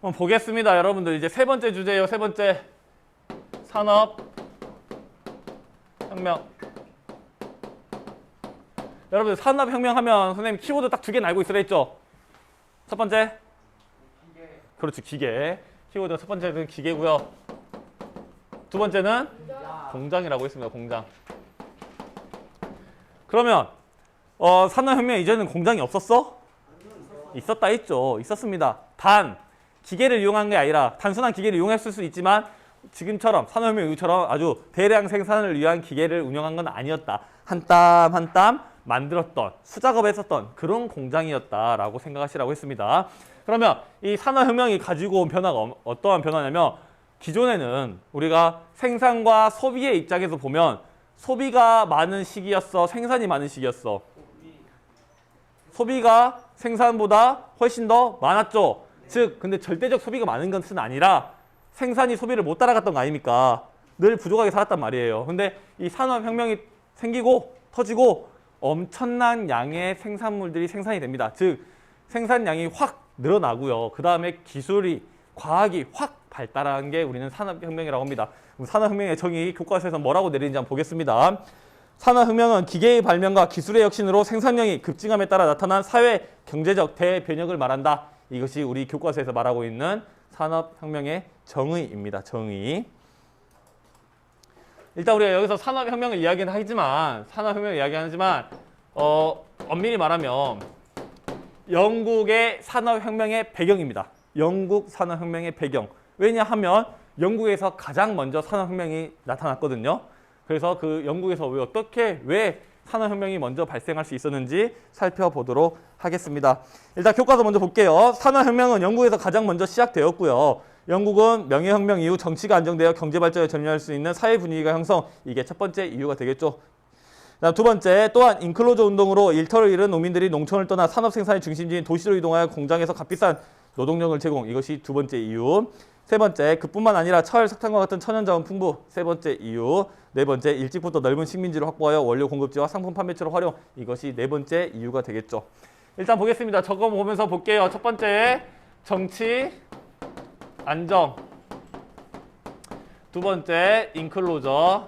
한번 보겠습니다. 여러분들 이제 세 번째 주제예요. 세 번째 산업혁명. 여러분들 산업혁명 하면 선생님 키워드 딱 2개는 알고 있으라 했죠? 첫 번째 기계. 그렇지, 기계. 키워드 첫 번째는 기계고요. 두 번째는 공장이라고 했습니다. 공장. 그러면 산업혁명 이전에는 공장이 없었어? 있었다 했죠. 있었습니다. 단 기계를 이용한 게 아니라 단순한 기계를 이용했을 수 있지만 지금처럼 산업혁명 이후처럼 아주 대량 생산을 위한 기계를 운영한 건 아니었다. 한 땀 한 땀 만들었던 수작업했었던 그런 공장이었다라고 생각하시라고 했습니다. 그러면 이 산업혁명이 가지고 온 변화가 어떠한 변화냐면 기존에는 우리가 생산과 소비의 입장에서 보면 소비가 많은 시기였어? 생산이 많은 시기였어? 소비가 생산보다 훨씬 더 많았죠. 즉 근데 절대적 소비가 많은 것은 아니라 생산이 소비를 못 따라갔던 거 아닙니까? 늘 부족하게 살았단 말이에요. 근데 이 산업혁명이 생기고 터지고 엄청난 양의 생산물들이 생산이 됩니다. 즉 생산량이 확 늘어나고요. 그 다음에 기술이 과학이 확 발달한 게 우리는 산업혁명이라고 합니다. 산업혁명의 정의 교과서에서 뭐라고 내리는지 한번 보겠습니다. 산업혁명은 기계의 발명과 기술의 혁신으로 생산량이 급증함에 따라 나타난 사회 경제적 대변혁을 말한다. 이것이 우리 교과서에서 말하고 있는 산업혁명의 정의입니다. 정의. 일단 우리가 여기서 산업혁명을 이야기는 하지만 엄밀히 말하면 영국의 산업혁명의 배경입니다. 영국 산업혁명의 배경. 왜냐하면 영국에서 가장 먼저 산업혁명이 나타났거든요. 그래서 그 영국에서 왜 산업혁명이 먼저 발생할 수 있었는지 살펴보도록 하겠습니다. 일단 교과서 먼저 볼게요. 산업혁명은 영국에서 가장 먼저 시작되었고요. 영국은 명예혁명 이후 정치가 안정되어 경제발전에 전념할 수 있는 사회 분위기가 형성. 이게 첫 번째 이유가 되겠죠. 두 번째, 또한 인클로저 운동으로 일터를 잃은 농민들이 농촌을 떠나 산업생산의 중심지인 도시로 이동하여 공장에서 값비싼 노동력을 제공. 이것이 두 번째 이유. 세 번째, 그뿐만 아니라 철, 석탄과 같은 천연자원 풍부. 세 번째 이유. 네 번째, 일찍부터 넓은 식민지를 확보하여 원료 공급지와 상품 판매처로 활용. 이것이 네 번째 이유가 되겠죠. 일단 보겠습니다. 저거 보면서 볼게요. 첫 번째, 정치, 안정. 두 번째, 인클로저.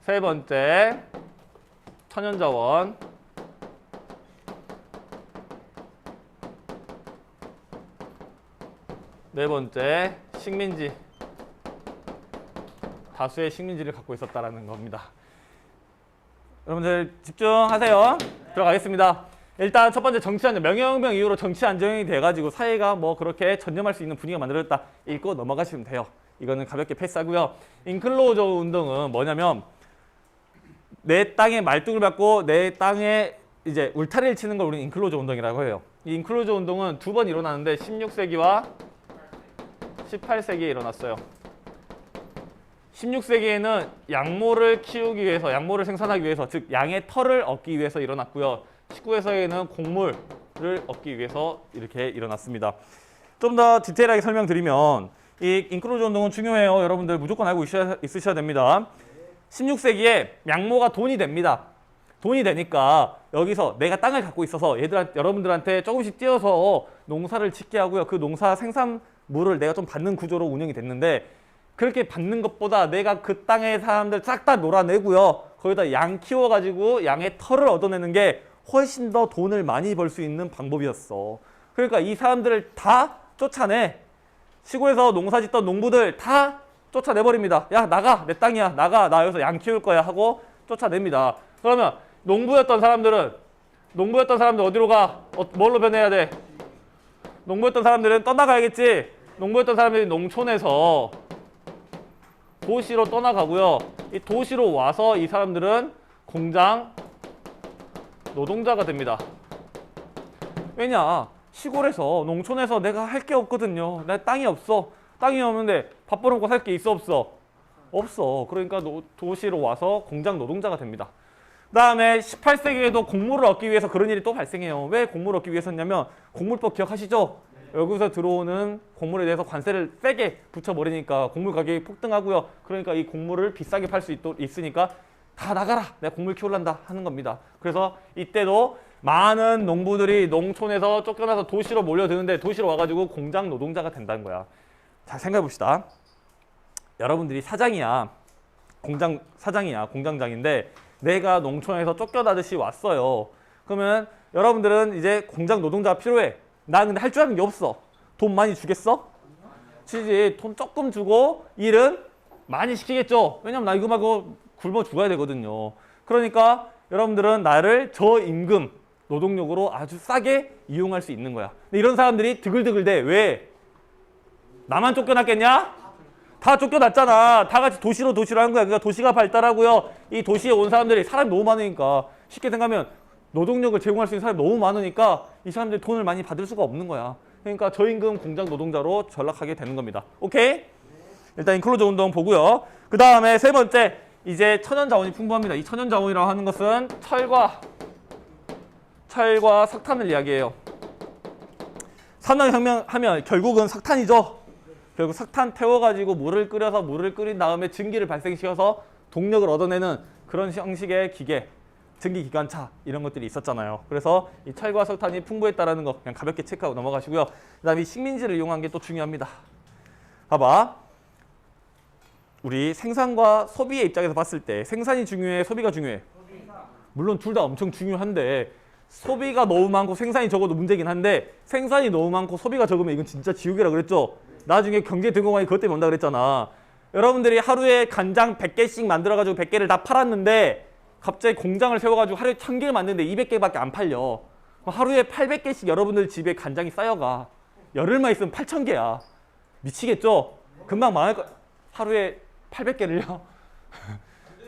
세 번째, 천연자원. 네 번째, 식민지. 다수의 식민지를 갖고 있었다라는 겁니다. 여러분들 집중하세요. 들어가겠습니다. 일단 첫 번째 정치 안정. 명예혁명 이후로 정치 안정이 돼가지고 사회가 뭐 그렇게 전념할 수 있는 분위기가 만들어졌다. 읽고 넘어가시면 돼요. 이거는 가볍게 패스하고요. 인클로저 운동은 뭐냐면 내 땅에 말뚝을 받고 내 땅에 이제 울타리를 치는 걸 우리는 인클로저 운동이라고 해요. 이 인클로저 운동은 두 번 일어나는데 16세기와 18세기에 일어났어요. 16세기에는 양모를 키우기 위해서, 양모를 생산하기 위해서, 즉 양의 털을 얻기 위해서 일어났고요. 19세기에는 곡물을 얻기 위해서 이렇게 일어났습니다. 좀 더 디테일하게 설명드리면 이 인클로저 운동은 중요해요. 여러분들 무조건 알고 있으셔야 됩니다. 16세기에 양모가 돈이 됩니다. 돈이 되니까 여기서 내가 땅을 갖고 있어서 여러분들한테 조금씩 띄어서 농사를 짓게 하고요. 그 농사 생산물을 내가 좀 받는 구조로 운영이 됐는데 그렇게 받는 것보다 내가 그 땅의 사람들 싹 다 놀아내고요. 거기다 양 키워가지고 양의 털을 얻어내는 게 훨씬 더 돈을 많이 벌 수 있는 방법이었어. 그러니까 이 사람들을 다 쫓아내. 시골에서 농사 짓던 농부들 다 쫓아내버립니다. 야 나가, 내 땅이야, 나가, 나 여기서 양 키울 거야 하고 쫓아냅니다. 그러면 농부였던 사람들 어디로 가? 뭘로 변해야 돼? 농부였던 사람들은 떠나가야겠지. 농부였던 사람들이 농촌에서 도시로 떠나가고요. 이 도시로 와서 이 사람들은 공장 노동자가 됩니다. 왜냐? 시골에서 농촌에서 내가 할 게 없거든요. 내 땅이 없어. 땅이 없는데 밥 벌어먹고 살 게 있어 없어? 없어. 그러니까 도시로 와서 공장 노동자가 됩니다. 그 다음에 18세기에도 곡물을 얻기 위해서 그런 일이 또 발생해요. 왜 곡물을 얻기 위해서냐면 곡물법 기억하시죠? 여기서 들어오는 곡물에 대해서 관세를 세게 붙여버리니까 곡물 가격이 폭등하고요. 그러니까 이 곡물을 비싸게 팔 수 있으니까 다 나가라. 내가 곡물 키울란다 하는 겁니다. 그래서 이때도 많은 농부들이 농촌에서 쫓겨나서 도시로 몰려드는데 도시로 와가지고 공장 노동자가 된다는 거야. 자, 생각해 봅시다. 여러분들이 사장이야. 공장 사장이야. 공장장인데 내가 농촌에서 쫓겨나듯이 왔어요. 그러면 여러분들은 이제 공장 노동자가 필요해. 나 근데 할 줄 아는 게 없어. 돈 많이 주겠어? 치지. 돈 조금 주고 일은 많이 시키겠죠. 왜냐면 나 이거 말고 굶어 죽어야 되거든요. 그러니까 여러분들은 나를 저임금 노동력으로 아주 싸게 이용할 수 있는 거야. 근데 이런 사람들이 드글드글대. 왜? 나만 쫓겨났겠냐? 다 쫓겨났잖아. 다 같이 도시로 하는 거야. 그러니까 도시가 발달하고요. 이 도시에 온 사람들이 사람이 너무 많으니까 쉽게 생각하면 노동력을 제공할 수 있는 사람이 너무 많으니까 이 사람들이 돈을 많이 받을 수가 없는 거야. 그러니까 저임금 공장 노동자로 전락하게 되는 겁니다. 오케이? 일단 인클로저 운동 보고요. 그 다음에 세 번째, 이제 천연자원이 풍부합니다. 이 천연자원이라고 하는 것은 철과 석탄을 이야기해요. 산업혁명 하면 결국은 석탄이죠. 결국 석탄 태워가지고 물을 끓인 다음에 증기를 발생시켜서 동력을 얻어내는 그런 형식의 기계, 증기기관차 이런 것들이 있었잖아요. 그래서 이 철과 석탄이 풍부했다라는 거 그냥 가볍게 체크하고 넘어가시고요. 그 다음에 식민지를 이용한 게 또 중요합니다. 봐봐. 우리 생산과 소비의 입장에서 봤을 때 생산이 중요해, 소비가 중요해? 물론 둘 다 엄청 중요한데 소비가 너무 많고 생산이 적어도 문제긴 한데 생산이 너무 많고 소비가 적으면 이건 진짜 지옥이라 그랬죠. 나중에 경제 등공황이 그것 때문에 온다 그랬잖아. 여러분들이 하루에 간장 100개씩 만들어가지고 100개를 다 팔았는데 갑자기 공장을 세워가지고 하루에 1000개를 만드는데 200개밖에 안 팔려. 하루에 800개씩 여러분들 집에 간장이 쌓여가. 열흘만 있으면 8000개야. 미치겠죠? 금방 망할 거. 하루에 800개를요?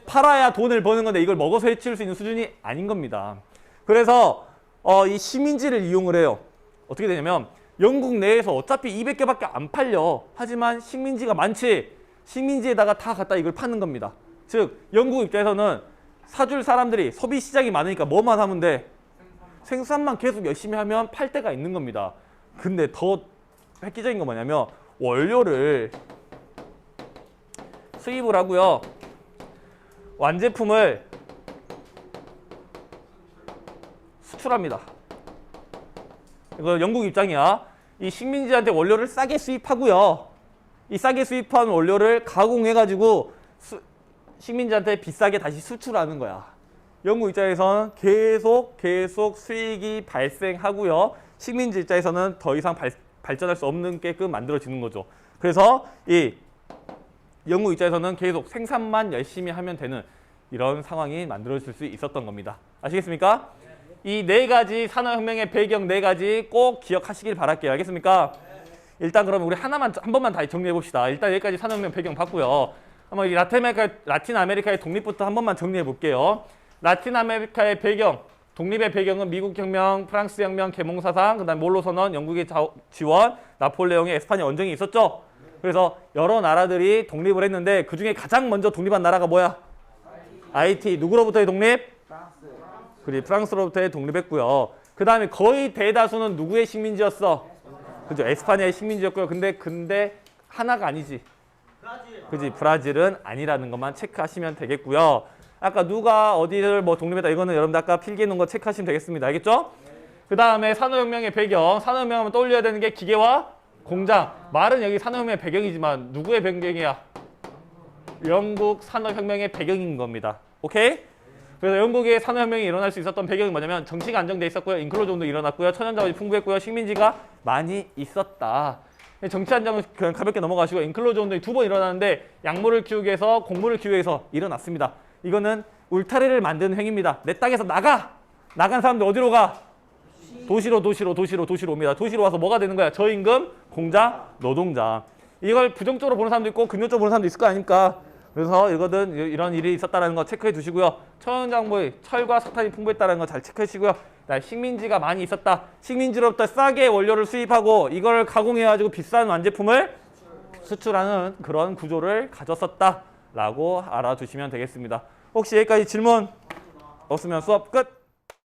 팔아야 돈을 버는 건데 이걸 먹어서 해치울 수 있는 수준이 아닌 겁니다. 그래서 이 식민지를 이용을 해요. 어떻게 되냐면 영국 내에서 어차피 200개밖에 안 팔려. 하지만 식민지가 많지. 식민지에다가 다 갖다 이걸 파는 겁니다. 즉 영국 입장에서는 사줄 사람들이 소비 시장이 많으니까 뭐만 하면 돼? 생산만 계속 열심히 하면 팔 데가 있는 겁니다. 근데 더 획기적인 건 뭐냐면 원료를 수입을 하고요. 완제품을 수출합니다. 이거 영국 입장이야. 이 식민지한테 원료를 싸게 수입하고요. 이 싸게 수입한 원료를 가공해가지고 식민지한테 비싸게 다시 수출하는 거야. 영국 입장에서는 계속 수익이 발생하고요. 식민지 입장에서는 더 이상 발전할 수 없는 게끔 만들어지는 거죠. 그래서 이 영국 입장에서는 계속 생산만 열심히 하면 되는 이런 상황이 만들어질 수 있었던 겁니다. 아시겠습니까? 이 네 가지 산업혁명의 배경 네 가지 꼭 기억하시길 바랄게요. 알겠습니까? 일단 그러면 우리 한 번만 다 정리해 봅시다. 일단 여기까지 산업혁명 배경 봤고요. 한번 이 라틴 아메리카의 독립부터 한 번만 정리해 볼게요. 라틴 아메리카의 배경, 독립의 배경은 미국 혁명, 프랑스 혁명, 계몽사상, 그다음 몰로 선언, 영국의 지원, 나폴레옹의 에스파냐 원정이 있었죠. 그래서 여러 나라들이 독립을 했는데 그 중에 가장 먼저 독립한 나라가 뭐야? 하이티. 누구로부터의 독립? 그리 프랑스로부터의 독립했고요. 그 다음에 거의 대다수는 누구의 식민지였어? 그죠? 에스파냐의 식민지였고요. 근데 하나가 아니지. 그지? 브라질은 아니라는 것만 체크하시면 되겠고요. 아까 누가 어디를 뭐 독립했다 이거는 여러분들 아까 필기해 놓은 거 체크하시면 되겠습니다. 알겠죠? 그 다음에 산업혁명의 배경. 산업혁명하면 떠올려야 되는 게 기계와 공장. 말은 여기 산업혁명의 배경이지만 누구의 배경이야? 영국 산업혁명의 배경인 겁니다. 오케이? 그래서 영국의 산업혁명이 일어날 수 있었던 배경이 뭐냐면 정치가 안정돼 있었고요. 인클로저 운동이 일어났고요. 천연자원이 풍부했고요. 식민지가 많이 있었다. 정치 안정은 그냥 가볍게 넘어가시고 인클로저 운동이 2번 일어나는데 약물을 키우기 위해서 곡물을 키우기 위해서 일어났습니다. 이거는 울타리를 만드는 행위입니다. 내 땅에서 나간 사람들 어디로 가? 도시로 옵니다. 도시로 와서 뭐가 되는 거야? 저임금, 공장, 노동자. 이걸 부정적으로 보는 사람도 있고 긍정적으로 보는 사람도 있을 거 아닙니까? 그래서 이거는 이런 일이 있었다는 거 체크해 두시고요. 천연작물, 철과 석탄이 풍부했다는 거 잘 체크해 주시고요. 식민지가 많이 있었다. 식민지로부터 싸게 원료를 수입하고 이걸 가공해가지고 비싼 완제품을 수출하는 그런 구조를 가졌었다라고 알아두시면 되겠습니다. 혹시 여기까지 질문 없으면 수업 끝!